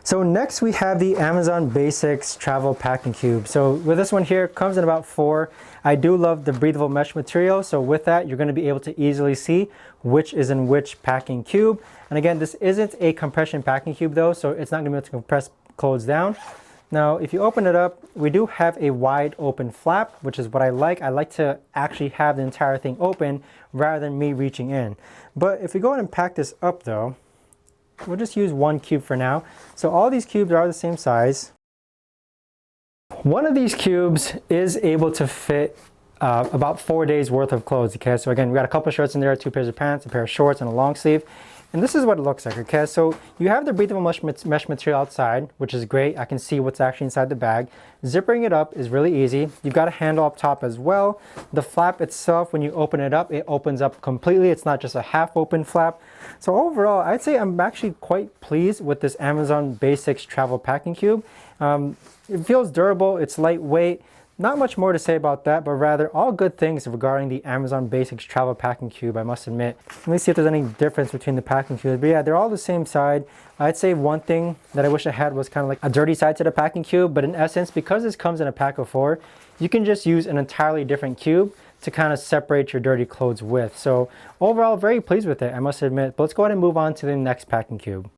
So next we have the Amazon Basics Travel Packing Cube. So with this one here, it comes in about 4. I do love the breathable mesh material. So with that, you're going to be able to easily see which is in which packing cube. And again, this isn't a compression packing cube though, so it's not going to be able to compress clothes down. Now, if you open it up, we do have a wide open flap, which is what I like. I like to actually have the entire thing open rather than me reaching in. But if we go ahead and pack this up though, we'll just use one cube for now. So all these cubes are the same size. One of these cubes is able to fit about 4 days worth of clothes. Okay, so again, we got a couple of shirts in there, 2 pairs of pants, a pair of shorts, and a long sleeve. And this is what it looks like. Okay, so you have the breathable mesh material outside, which is great. I can see what's actually inside the bag. Zippering it up is really easy. You've got a handle up top as well. The flap itself, when you open it up, it opens up completely. It's not just a half open flap. So overall, I'd say I'm actually quite pleased with this Amazon Basics Travel Packing Cube. It feels durable, it's lightweight. Not much more to say about that, but rather all good things regarding the Amazon Basics Travel Packing Cube, I must admit. Let me see if there's any difference between the packing cubes. But yeah, they're all the same side. I'd say one thing that I wish I had was kind of like a dirty side to the packing cube, but in essence, because this comes in a pack of 4, you can just use an entirely different cube to kind of separate your dirty clothes with. So overall, very pleased with it, I must admit. But let's go ahead and move on to the next packing cube.